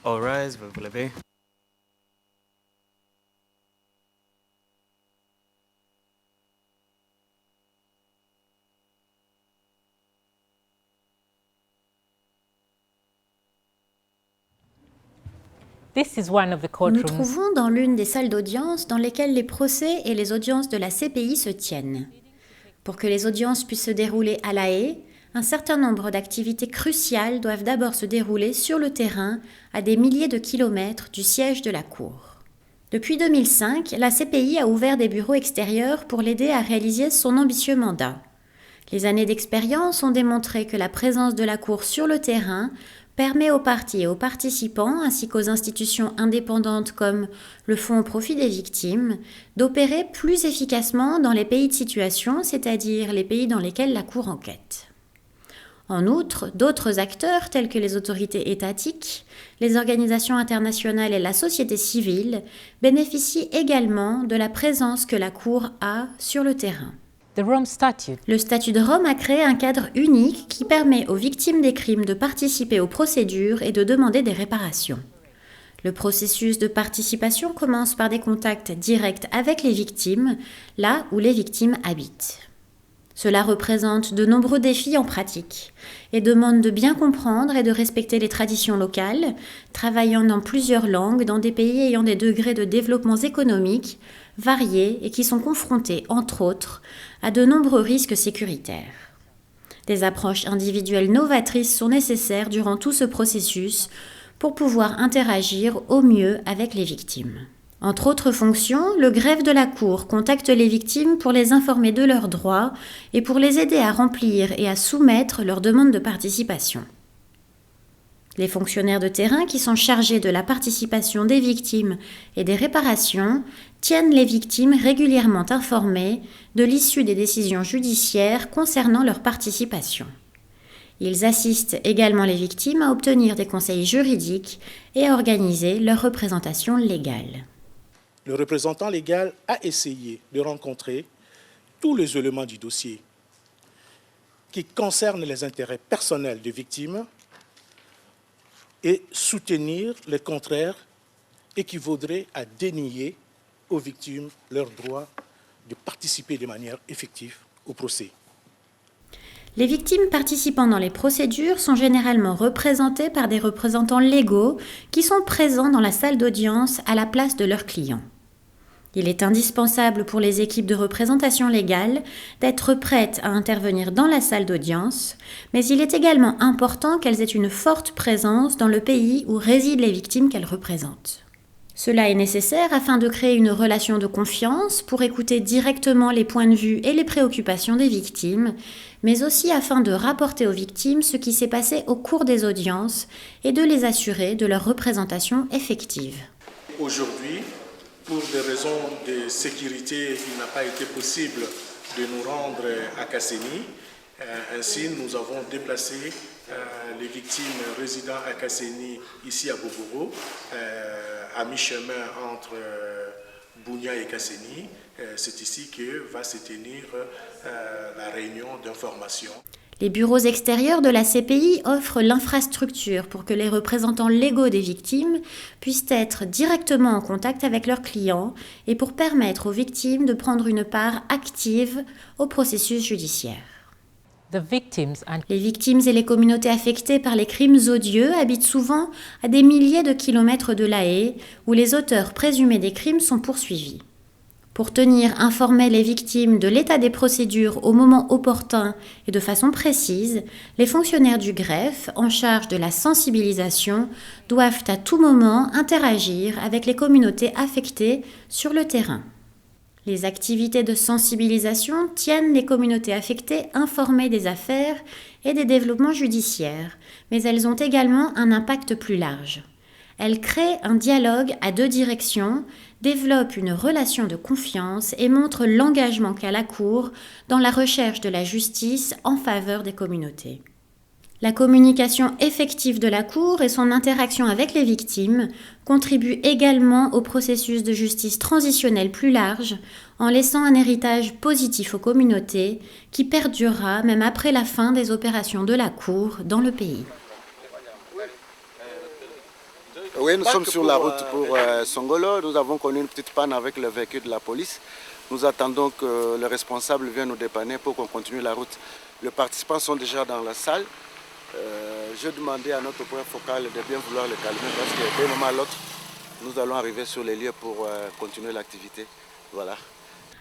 All rise, vous vous levez. This is one of the Nous nous courtrooms trouvons dans l'une des salles d'audience dans lesquelles les procès et les audiences de la CPI se tiennent. Pour que les audiences puissent se dérouler à La Haye, un certain nombre d'activités cruciales doivent d'abord se dérouler sur le terrain à des milliers de kilomètres du siège de la Cour. Depuis 2005, la CPI a ouvert des bureaux extérieurs pour l'aider à réaliser son ambitieux mandat. Les années d'expérience ont démontré que la présence de la Cour sur le terrain permet aux parties et aux participants, ainsi qu'aux institutions indépendantes comme le Fonds au profit des victimes, d'opérer plus efficacement dans les pays de situation, c'est-à-dire les pays dans lesquels la Cour enquête. En outre, d'autres acteurs tels que les autorités étatiques, les organisations internationales et la société civile bénéficient également de la présence que la Cour a sur le terrain. the Rome Statute Le statut de Rome a créé un cadre unique qui permet aux victimes des crimes de participer aux procédures et de demander des réparations. Le processus de participation commence par des contacts directs avec les victimes, là où les victimes habitent. Cela représente de nombreux défis en pratique et demande de bien comprendre et de respecter les traditions locales, travaillant dans plusieurs langues dans des pays ayant des degrés de développement économique variés et qui sont confrontés, entre autres, à de nombreux risques sécuritaires. Des approches individuelles novatrices sont nécessaires durant tout ce processus pour pouvoir interagir au mieux avec les victimes. Entre autres fonctions, le greffe de la Cour contacte les victimes pour les informer de leurs droits et pour les aider à remplir et à soumettre leurs demandes de participation. Les fonctionnaires de terrain qui sont chargés de la participation des victimes et des réparations tiennent les victimes régulièrement informées de l'issue des décisions judiciaires concernant leur participation. Ils assistent également les victimes à obtenir des conseils juridiques et à organiser leur représentation légale. Le représentant légal a essayé de rencontrer tous les éléments du dossier qui concernent les intérêts personnels des victimes et soutenir les contraires équivaudrait à dénier aux victimes leur droit de participer de manière effective au procès. Les victimes participant dans les procédures sont généralement représentées par des représentants légaux qui sont présents dans la salle d'audience à la place de leurs clients. Il est indispensable pour les équipes de représentation légale d'être prêtes à intervenir dans la salle d'audience, mais il est également important qu'elles aient une forte présence dans le pays où résident les victimes qu'elles représentent. Cela est nécessaire afin de créer une relation de confiance pour écouter directement les points de vue et les préoccupations des victimes, mais aussi afin de rapporter aux victimes ce qui s'est passé au cours des audiences et de les assurer de leur représentation effective. Aujourd'hui, pour des raisons de sécurité, il n'a pas été possible de nous rendre à Kasséni. Ainsi, nous avons déplacé les victimes résidant à Kasséni, ici à Boboro, à mi-chemin entre Bunia et Kasséni. C'est ici que va se tenir la réunion d'information. Les bureaux extérieurs de la CPI offrent l'infrastructure pour que les représentants légaux des victimes puissent être directement en contact avec leurs clients et pour permettre aux victimes de prendre une part active au processus judiciaire. the victims and Les victimes et les communautés affectées par les crimes odieux habitent souvent à des milliers de kilomètres de La Haye, où les auteurs présumés des crimes sont poursuivis. Pour tenir informées les victimes de l'état des procédures au moment opportun et de façon précise, les fonctionnaires du greffe, en charge de la sensibilisation, doivent à tout moment interagir avec les communautés affectées sur le terrain. Les activités de sensibilisation tiennent les communautés affectées informées des affaires et des développements judiciaires, mais elles ont également un impact plus large. Elles créent un dialogue à deux directions, développent une relation de confiance et montrent l'engagement qu'a la Cour dans la recherche de la justice en faveur des communautés. La communication effective de la Cour et son interaction avec les victimes contribuent également au processus de justice transitionnelle plus large, en laissant un héritage positif aux communautés qui perdurera même après la fin des opérations de la Cour dans le pays. Oui, nous sommes sur la route pour Songolo. Nous avons connu une petite panne avec le véhicule de la police. Nous attendons que le responsable vienne nous dépanner pour qu'on continue la route. Les participants sont déjà dans la salle. Je demandais à notre point focal de bien vouloir le calmer parce que d'un moment à l'autre, nous allons arriver sur les lieux pour continuer l'activité. Voilà.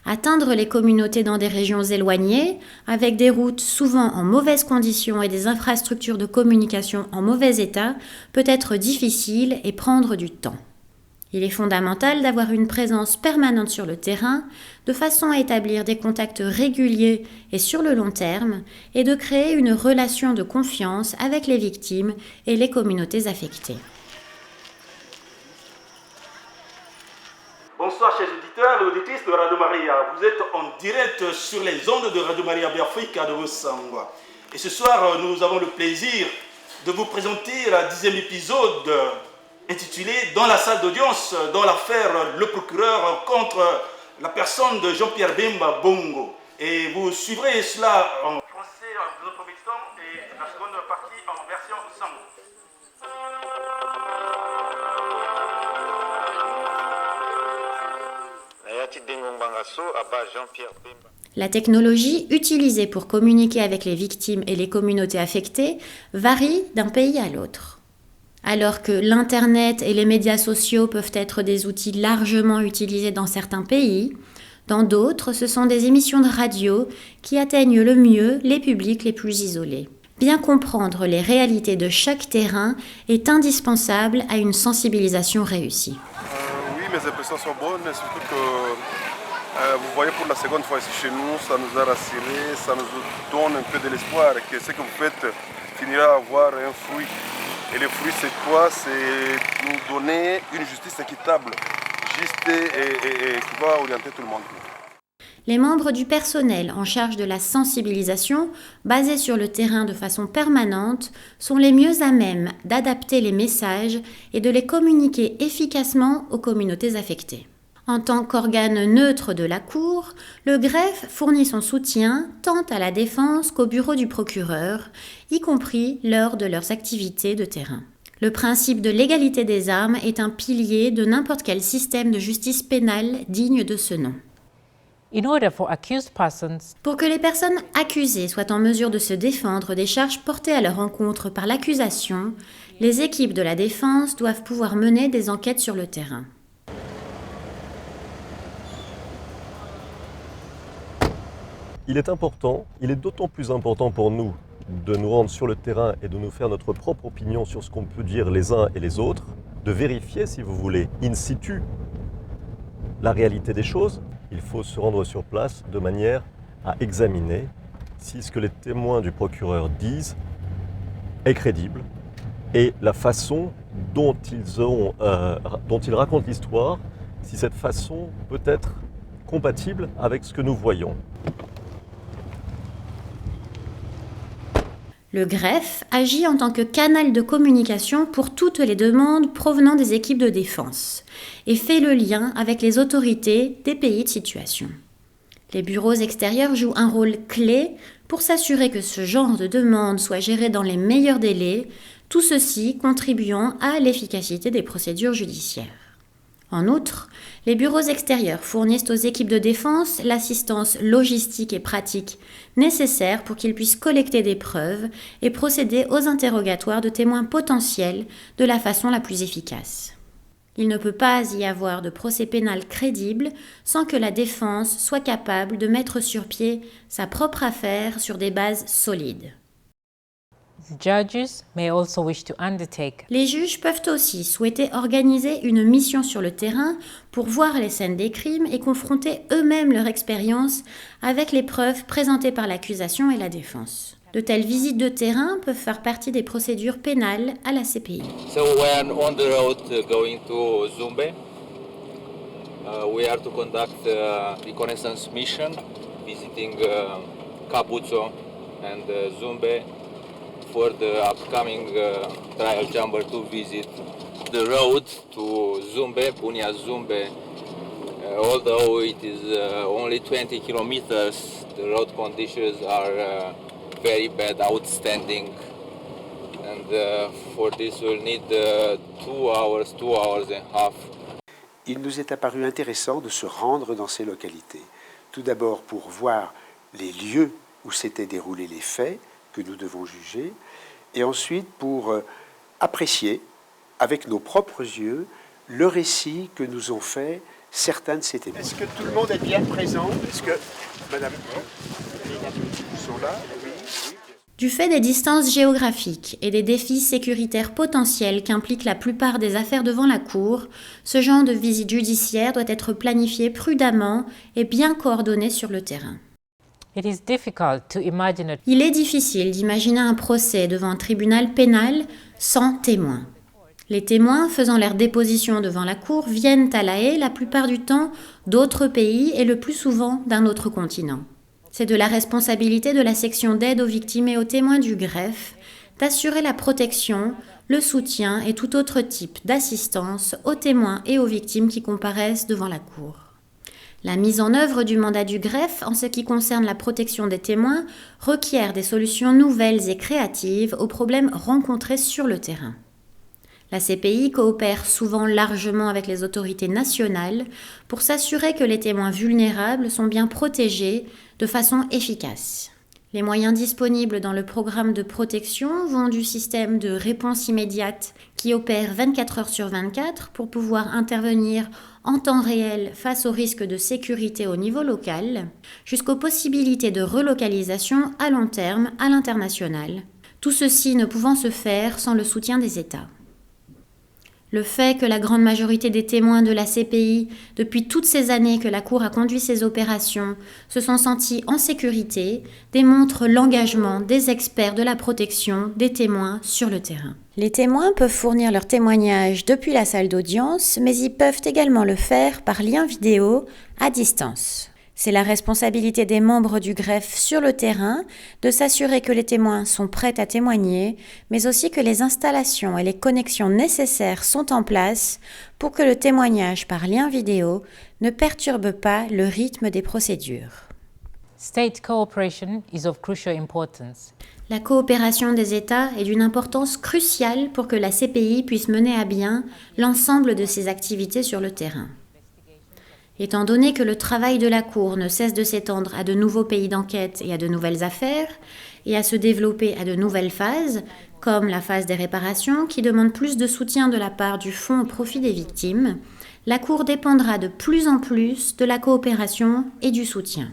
Atteindre les communautés dans des régions éloignées, avec des routes souvent en mauvaises conditions et des infrastructures de communication en mauvais état, peut être difficile et prendre du temps. Il est fondamental d'avoir une présence permanente sur le terrain, de façon à établir des contacts réguliers et sur le long terme, et de créer une relation de confiance avec les victimes et les communautés affectées. Bonsoir chers auditeurs et auditrices de Radio Maria. Vous êtes en direct sur les ondes de Radio Maria Biafrika de Bosangwa. Et ce soir, nous avons le plaisir de vous présenter la 10e épisode intitulé « Dans la salle d'audience » dans l'affaire Le procureur contre la personne de Jean-Pierre Bemba Bongo. Et vous suivrez cela en français dans un premier temps et la seconde partie en version sango. La technologie utilisée pour communiquer avec les victimes et les communautés affectées varie d'un pays à l'autre. Alors que l'Internet et les médias sociaux peuvent être des outils largement utilisés dans certains pays, dans d'autres, ce sont des émissions de radio qui atteignent le mieux les publics les plus isolés. Bien comprendre les réalités de chaque terrain est indispensable à une sensibilisation réussie. Oui, mes impressions sont bonnes, surtout que vous voyez pour la seconde fois ici chez nous, ça nous a rassurés, ça nous donne un peu de l'espoir que ce que vous faites finira à avoir un fruit. Et le fruit c'est quoi? C'est nous donner une justice équitable, juste et qui va orienter tout le monde. Les membres du personnel en charge de la sensibilisation, basés sur le terrain de façon permanente, sont les mieux à même d'adapter les messages et de les communiquer efficacement aux communautés affectées. En tant qu'organe neutre de la Cour, le greffe fournit son soutien tant à la défense qu'au bureau du procureur, y compris lors de leurs activités de terrain. Le principe de l'égalité des armes est un pilier de n'importe quel système de justice pénale digne de ce nom. In order for accused persons Pour que les personnes accusées soient en mesure de se défendre des charges portées à leur encontre par l'accusation, les équipes de la défense doivent pouvoir mener des enquêtes sur le terrain. Il est d'autant plus important pour nous de nous rendre sur le terrain et de nous faire notre propre opinion sur ce qu'on peut dire les uns et les autres, de vérifier, si vous voulez, in situ, la réalité des choses. Il faut se rendre sur place de manière à examiner si ce que les témoins du procureur disent est crédible et la façon dont ils racontent l'histoire, si cette façon peut être compatible avec ce que nous voyons. Le greffe agit en tant que canal de communication pour toutes les demandes provenant des équipes de défense et fait le lien avec les autorités des pays de situation. Les bureaux extérieurs jouent un rôle clé pour s'assurer que ce genre de demande soit géré dans les meilleurs délais, tout ceci contribuant à l'efficacité des procédures judiciaires. En outre, les bureaux extérieurs fournissent aux équipes de défense l'assistance logistique et pratique nécessaire pour qu'ils puissent collecter des preuves et procéder aux interrogatoires de témoins potentiels de la façon la plus efficace. Il ne peut pas y avoir de procès pénal crédible sans que la défense soit capable de mettre sur pied sa propre affaire sur des bases solides. judges may also wish to undertake. Les juges peuvent aussi souhaiter organiser une mission sur le terrain pour voir les scènes des crimes et confronter eux-mêmes leur expérience avec les preuves présentées par l'accusation et la défense. De telles visites de terrain peuvent faire partie des procédures pénales à la CPI. So we're on the road going to Zumbe. We are to conduct reconnaissance mission, visiting Capuzzo and Zumbe for the upcoming trial chamber to visit the road to Zumbe, Bunia Zumbe. Although it is only 20 kilometers, the road conditions are very bad, outstanding, and for this we'll need 2 hours, 2 hours and a half. Il nous est apparu intéressant de se rendre dans ces localités. Tout d'abord pour voir les lieux où s'étaient déroulés les faits que nous devons juger, et ensuite pour apprécier avec nos propres yeux le récit que nous ont fait certains de ces témoins. Est-ce que tout le monde est bien présent? Est-ce que Madame sont là? Oui. Du fait des distances géographiques et des défis sécuritaires potentiels qu'impliquent la plupart des affaires devant la Cour, ce genre de visite judiciaire doit être planifié prudemment et bien coordonné sur le terrain. It is difficult to imagine Il est difficile d'imaginer un procès devant un tribunal pénal sans témoins. Les témoins faisant leur déposition devant la Cour viennent à La Haye la plupart du temps d'autres pays et le plus souvent d'un autre continent. C'est de la responsabilité de la section d'aide aux victimes et aux témoins du greffe d'assurer la protection, le soutien et tout autre type d'assistance aux témoins et aux victimes qui comparaissent devant la Cour. La mise en œuvre du mandat du greffe en ce qui concerne la protection des témoins requiert des solutions nouvelles et créatives aux problèmes rencontrés sur le terrain. La CPI coopère souvent largement avec les autorités nationales pour s'assurer que les témoins vulnérables sont bien protégés de façon efficace. Les moyens disponibles dans le programme de protection vont du système de réponse immédiate qui opère 24 heures sur 24 pour pouvoir intervenir en temps réel face aux risques de sécurité au niveau local, jusqu'aux possibilités de relocalisation à long terme à l'international, tout ceci ne pouvant se faire sans le soutien des États. Le fait que la grande majorité des témoins de la CPI, depuis toutes ces années que la Cour a conduit ces opérations, se sont sentis en sécurité, démontre l'engagement des experts de la protection des témoins sur le terrain. Les témoins peuvent fournir leurs témoignages depuis la salle d'audience, mais ils peuvent également le faire par lien vidéo à distance. C'est la responsabilité des membres du greffe sur le terrain de s'assurer que les témoins sont prêts à témoigner, mais aussi que les installations et les connexions nécessaires sont en place pour que le témoignage par lien vidéo ne perturbe pas le rythme des procédures. state cooperation is of crucial importance. La coopération des États est d'une importance cruciale pour que la CPI puisse mener à bien l'ensemble de ses activités sur le terrain. Étant donné que le travail de la Cour ne cesse de s'étendre à de nouveaux pays d'enquête et à de nouvelles affaires, et à se développer à de nouvelles phases, comme la phase des réparations qui demande plus de soutien de la part du Fonds au profit des victimes, la Cour dépendra de plus en plus de la coopération et du soutien.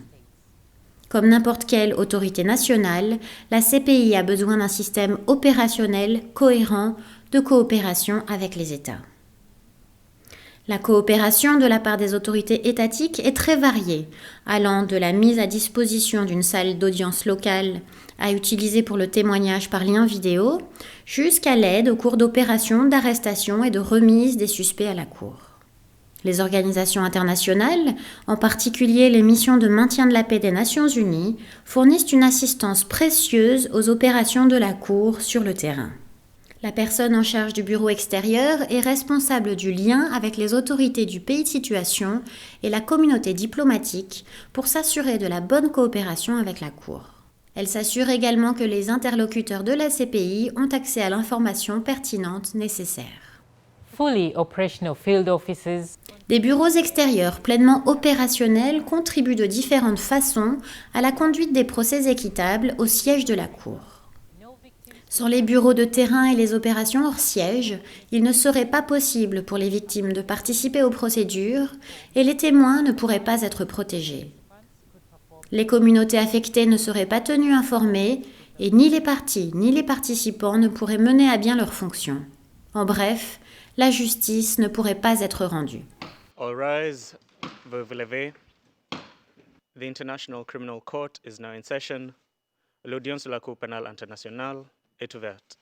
Comme n'importe quelle autorité nationale, la CPI a besoin d'un système opérationnel cohérent de coopération avec les États. La coopération de la part des autorités étatiques est très variée, allant de la mise à disposition d'une salle d'audience locale à utiliser pour le témoignage par lien vidéo, jusqu'à l'aide au cours d'opérations d'arrestation et de remise des suspects à la Cour. Les organisations internationales, en particulier les missions de maintien de la paix des Nations Unies, fournissent une assistance précieuse aux opérations de la Cour sur le terrain. La personne en charge du bureau extérieur est responsable du lien avec les autorités du pays de situation et la communauté diplomatique pour s'assurer de la bonne coopération avec la Cour. Elle s'assure également que les interlocuteurs de la CPI ont accès à l'information pertinente nécessaire. Fully operational field offices. Des bureaux extérieurs pleinement opérationnels contribuent de différentes façons à la conduite des procès équitables au siège de la Cour. Sur les bureaux de terrain et les opérations hors siège, il ne serait pas possible pour les victimes de participer aux procédures et les témoins ne pourraient pas être protégés. Les communautés affectées ne seraient pas tenues informées et ni les parties ni les participants ne pourraient mener à bien leurs fonctions. En bref, la justice ne pourrait pas être rendue. All rise, veuillez vous lever. The International Criminal Court is now in session. L'audience de la Cour pénale internationale est ouverte.